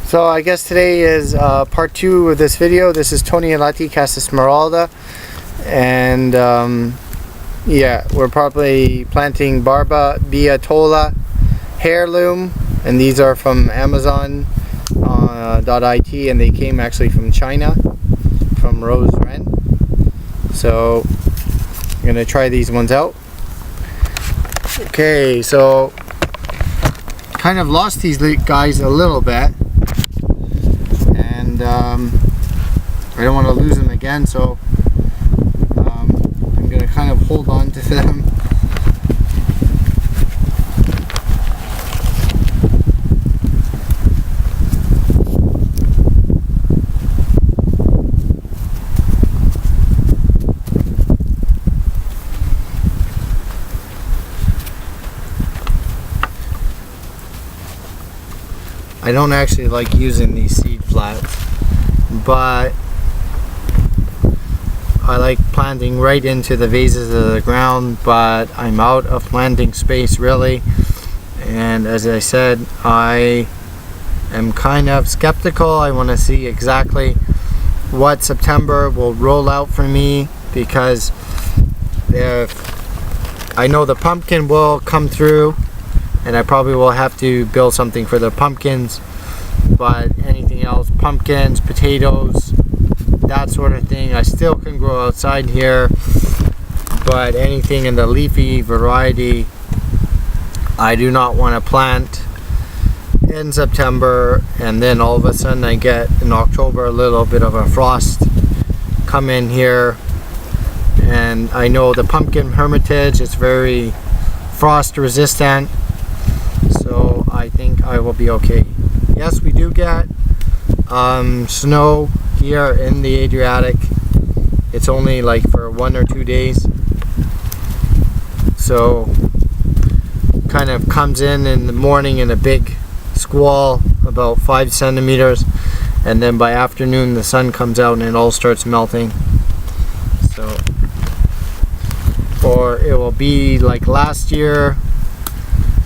So I guess today is part 2 of this video. This is Tony Alati Casa Esmeralda, and yeah, we're probably planting Barbabietola Heirloom, and these are from Amazon .it, and they came actually from China, from Rose Ren. So I'm gonna try these ones out. Okay, so kind of lost these guys a little bit, and I don't want to lose them again, so I'm gonna kind of hold on to them. I don't actually like using these seed flats, but I like planting right into the vases of the ground, but I'm out of planting space really, and as I said, I am kind of skeptical. I want to see exactly what September will roll out for me, because if I know the pumpkin will come through, and I probably will have to build something for the pumpkins, but anything else, pumpkins, potatoes, that sort of thing, I still can grow outside here. But anything in the leafy variety, I do not want to plant in September, and then all of a sudden I get in October a little bit of a frost come in here. And I know the pumpkin hermitage is very frost resistant, so I think I will be okay. Yes, we do get snow here in the Adriatic. It's only like for 1 or 2 days, so kind of comes in the morning in a big squall, about 5 centimeters, and then by afternoon the sun comes out and it all starts melting. So, or it will be like last year,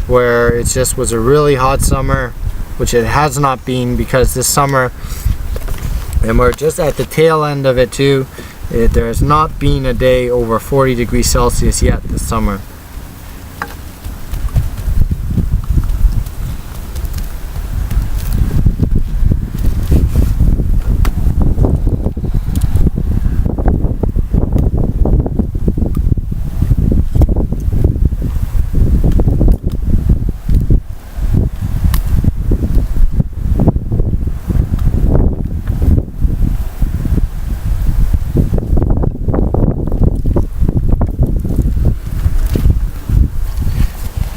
where it just was a really hot summer, which it has not been, because this summer, and we're just at the tail end of it too, there has not been a day over 40 degrees Celsius yet this summer.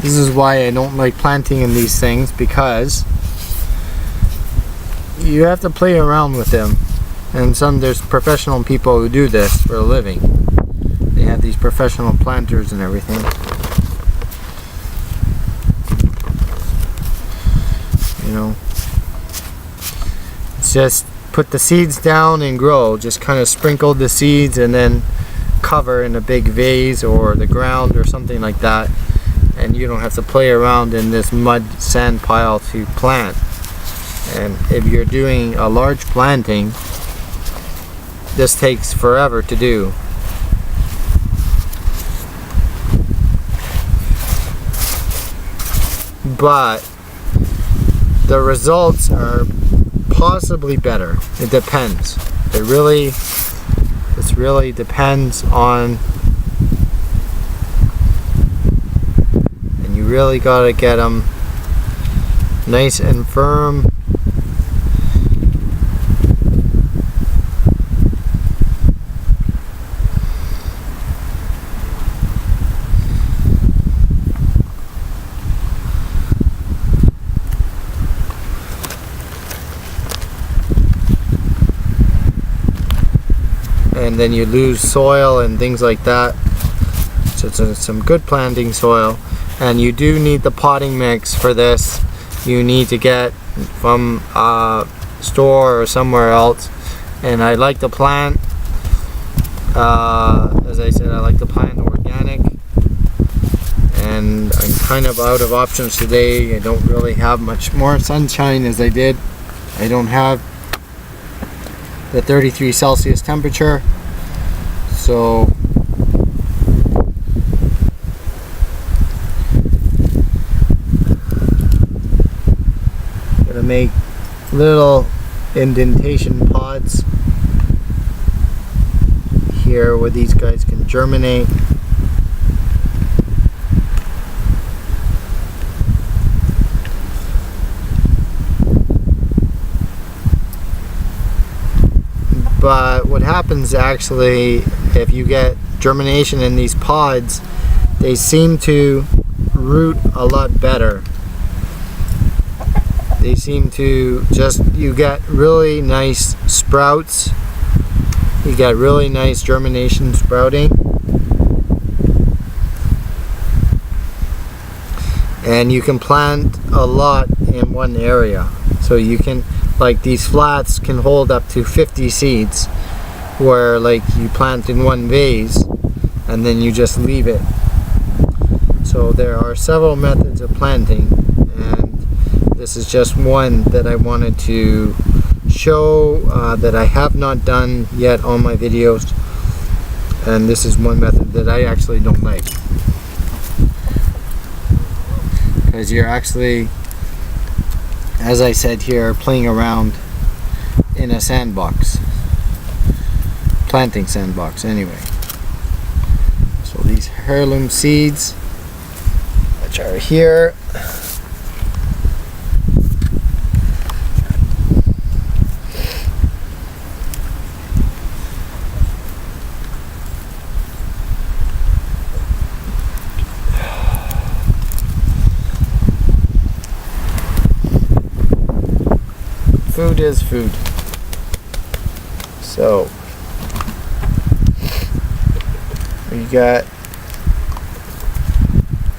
This is why I don't like planting in these things, because you have to play around with them. And there's professional people who do this for a living. They have these professional planters and everything. You know, it's just put the seeds down and grow. Just kind of sprinkle the seeds and then cover in a big vase or the ground or something like that. And you don't have to play around in this mud sand pile to plant. And if you're doing a large planting, this takes forever to do. But the results are possibly better. It depends. This really depends on. Really got to get them nice and firm. And then you lose soil and things like that. So it's some good planting soil. And you do need the potting mix for this. You need to get from a store or somewhere else. And I like to plant, as I said, I like to plant organic. And I'm kind of out of options today. I don't really have much more sunshine as I did I don't have the 33 Celsius temperature, so I'm gonna make little indentation pods here where these guys can germinate. But what happens actually, if you get germination in these pods, they seem to root a lot better. They seem to you get really nice sprouts. You get really nice germination sprouting. And you can plant a lot in one area. So you can, like these flats can hold up to 50 seeds, where like you plant in one vase and then you just leave it. So there are several methods of planting, and this is just one that I wanted to show that I have not done yet on my videos, and this is one method that I actually don't like, because you're actually, as I said here, playing around in a sandbox, planting sandbox anyway. So these heirloom seeds, which are here, food is food. So we got,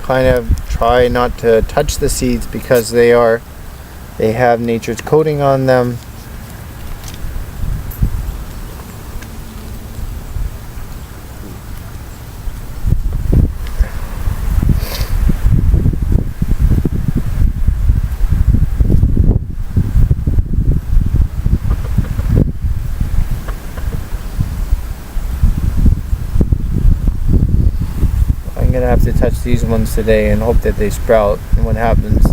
kind of try not to touch the seeds because they have nature's coating on them. I'm gonna have to touch these ones today and hope that they sprout. And what happens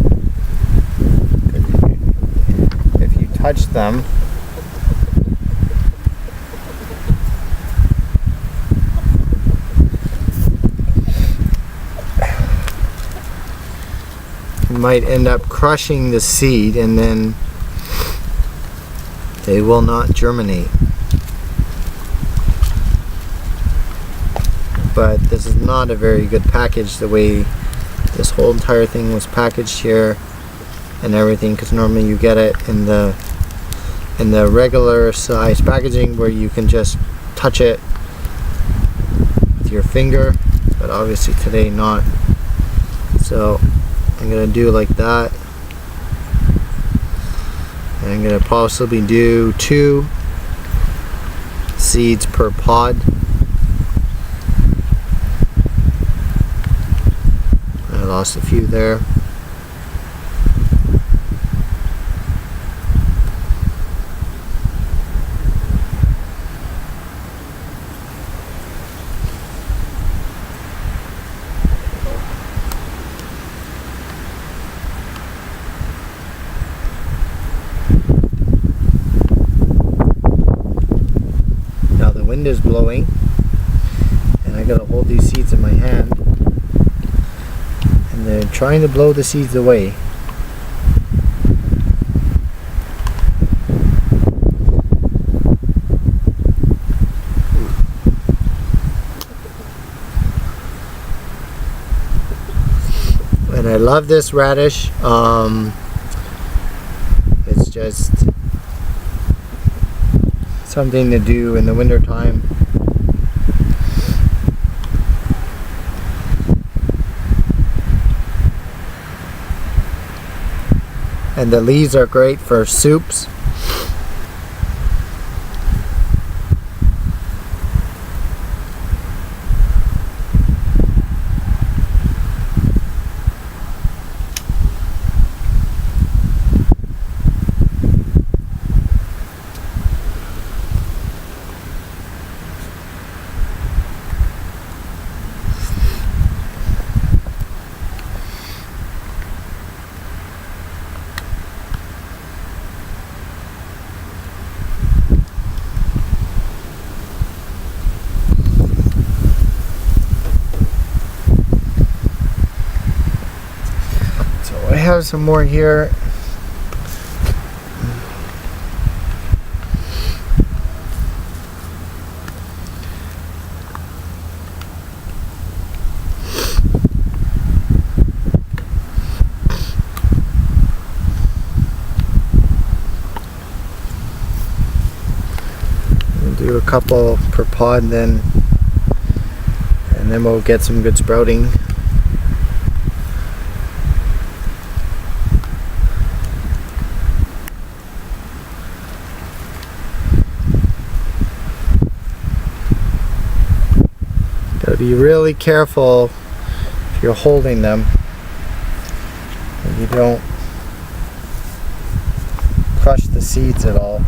if you touch them, you might end up crushing the seed and then they will not germinate. But this is not a very good package, the way this whole entire thing was packaged here and everything, because normally you get it in the regular size packaging where you can just touch it with your finger, but obviously today not. So I'm gonna do like that, and I'm gonna possibly do 2 seeds per pod. Lost a few there. Now the wind is blowing and I gotta hold these seeds in my hand. They're trying to blow the seeds away. And I love this radish. It's just something to do in the winter time. And the leaves are great for soups. So I have some more here. We'll do a couple per pod, and then we'll get some good sprouting. Gotta be really careful if you're holding them and you don't crush the seeds at all.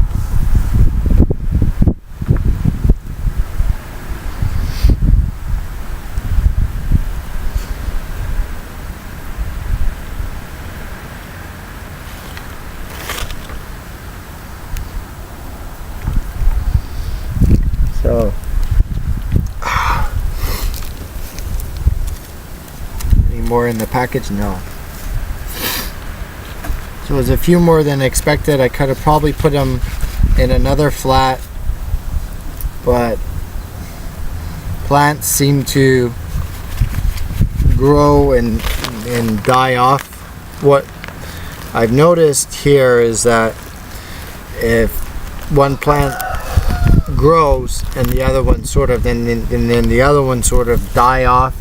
So more in the package? No. So there's a few more than expected. I could have probably put them in another flat, but plants seem to grow and die off. What I've noticed here is that if one plant grows and the other one sort of then the other one sort of die off,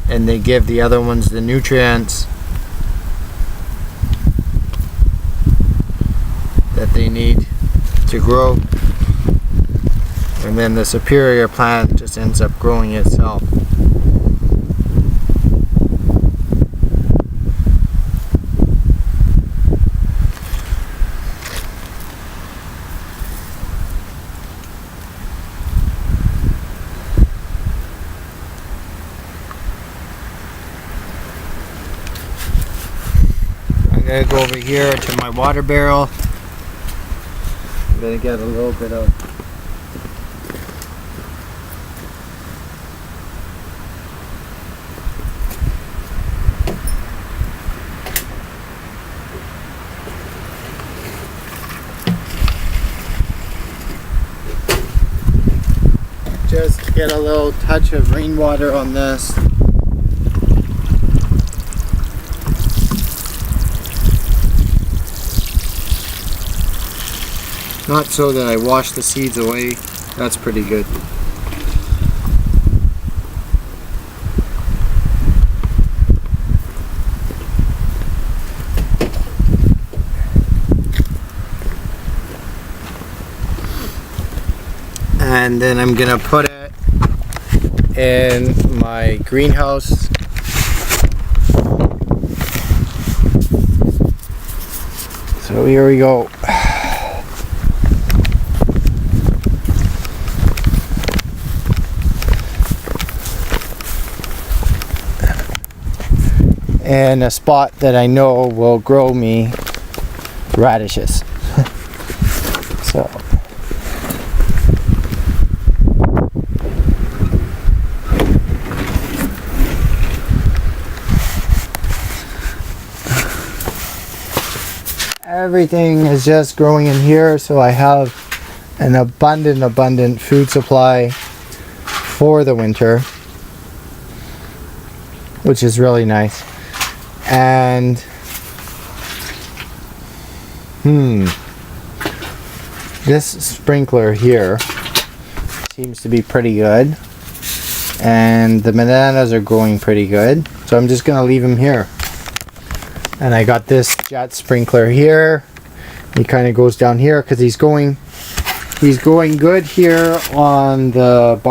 and they give the other ones the nutrients that they need to grow, and then the superior plant just ends up growing itself. I'm going to go over here to my water barrel. I'm going to get a little bit of just get a little touch of rainwater on this. Not so that I wash the seeds away. That's pretty good. And then I'm gonna put it in my greenhouse. So here we go. And a spot that I know will grow me radishes. So everything is just growing in here, so I have an abundant food supply for the winter, which is really nice. And this sprinkler here seems to be pretty good, and the bananas are growing pretty good, so I'm just gonna leave them here. And I got this jet sprinkler here. He kind of goes down here because he's going good here on the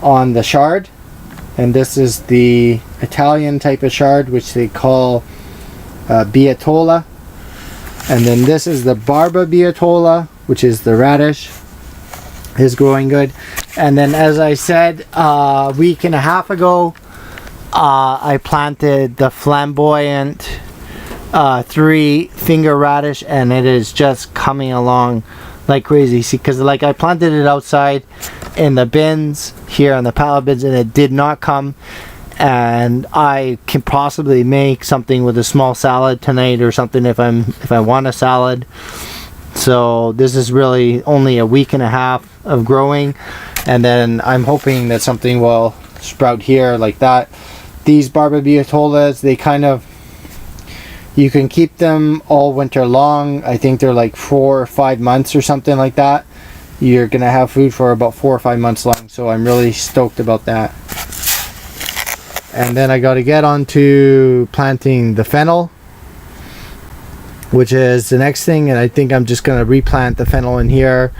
on the shard. And this is the Italian type of shard, which they call Bietola. And then this is the Barbabietola, which is the radish, is growing good. And then, as I said, a week and a half ago, I planted the flamboyant 3-finger radish, and it is just coming along like crazy. See, because like I planted it outside in the bins here on the pallet bins, and it did not come, and I can possibly make something with a small salad tonight or something if I want a salad. So this is really only a week and a half of growing, and then I'm hoping that something will sprout here like that. These Barbabietolas, they kind of, you can keep them all winter long. I think they're like 4 or 5 months or something like that. You're gonna have food for about 4 or 5 months long, so I'm really stoked about that. And then I got to get on to planting the fennel, which is the next thing, and I think I'm just gonna replant the fennel in here.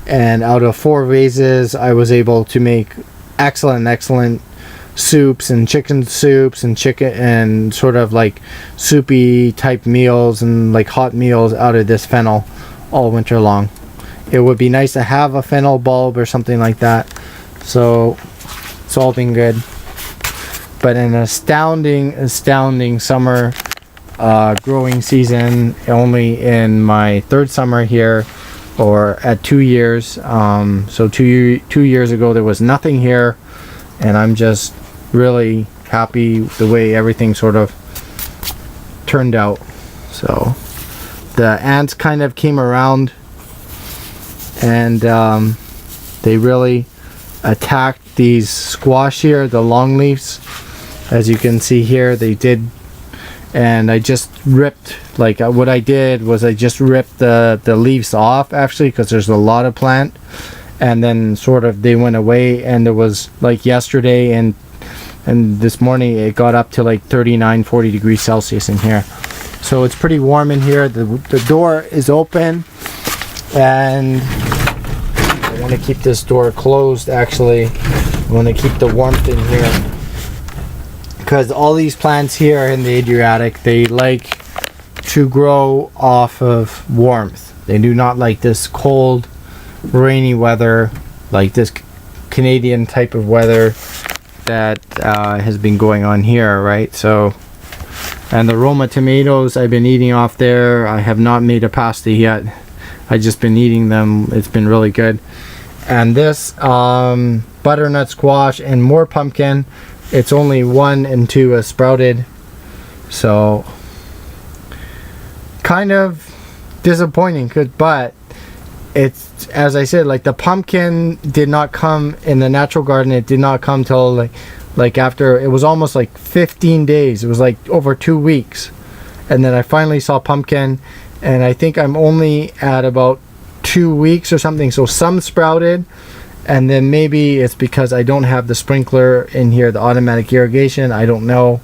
And out of 4 vases, I was able to make excellent soups and chicken soups and chicken and sort of like soupy type meals and like hot meals out of this fennel all winter long. It would be nice to have a fennel bulb or something like that. So it's all been good. But an astounding summer growing season, only in my 3rd summer here, or at 2 years. So two years ago there was nothing here, and I'm just really happy the way everything sort of turned out. So the ants kind of came around, and they really attacked these squash here, the long leaves. As you can see here, they did. And I just ripped, like what I did was I just ripped the leaves off, actually, because there's a lot of plant, and then sort of they went away. And there was like yesterday and this morning it got up to like 39-40 degrees Celsius in here, so it's pretty warm in here. The door is open, and I want to keep this door closed. Actually, I want to keep the warmth in here, because all these plants here in the Adriatic, they like to grow off of warmth. They do not like this cold, rainy weather, like this Canadian type of weather that has been going on here, right? So, and the Roma tomatoes I've been eating off there. I have not made a pasta yet. I've just been eating them. It's been really good. And this butternut squash and more pumpkin. It's only 1 and 2 has sprouted, so kind of disappointing. But it's, as I said, like the pumpkin did not come in the natural garden. It did not come till like after, it was almost like 15 days. It was like over 2 weeks, and then I finally saw pumpkin, and I think I'm only at about 2 weeks or something. So some sprouted. And then maybe it's because I don't have the sprinkler in here, the automatic irrigation. I don't know.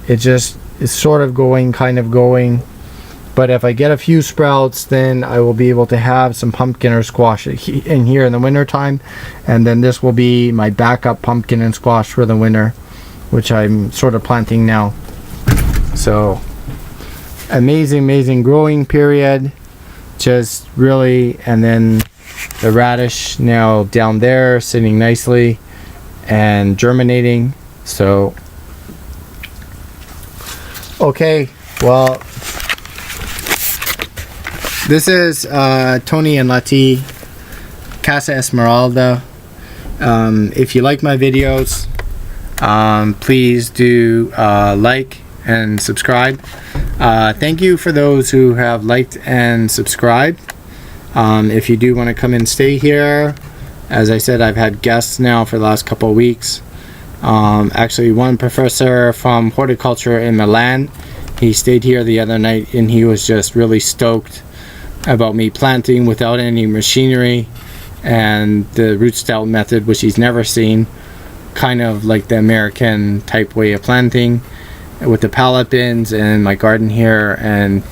It just is sort of kind of going. But if I get a few sprouts, then I will be able to have some pumpkin or squash in here in the winter time. And then this will be my backup pumpkin and squash for the winter, which I'm sort of planting now. So amazing growing period. Just really, and then the radish now down there sitting nicely and germinating. So okay, well, this is Tony and Letty Casa Esmeralda. If you like my videos, please do like and subscribe. Thank you for those who have liked and subscribed. If you do want to come and stay here, as I said, I've had guests now for the last couple of weeks. Actually, one professor from horticulture in Milan, he stayed here the other night, and he was just really stoked about me planting without any machinery, and the rootstock method, which he's never seen, kind of like the American type way of planting with the pallet bins and my garden here, and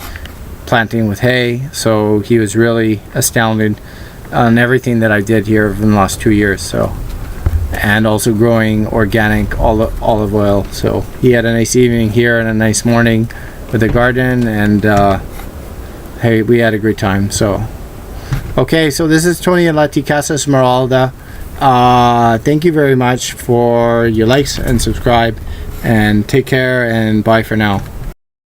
planting with hay. So he was really astounded on everything that I did here in the last 2 years. So, and also growing organic olive oil. So he had a nice evening here and a nice morning with the garden, and hey, we had a great time. So okay, so this is Tony and Letty Casa Esmeralda. Thank you very much for your likes and subscribe, and take care, and bye for now.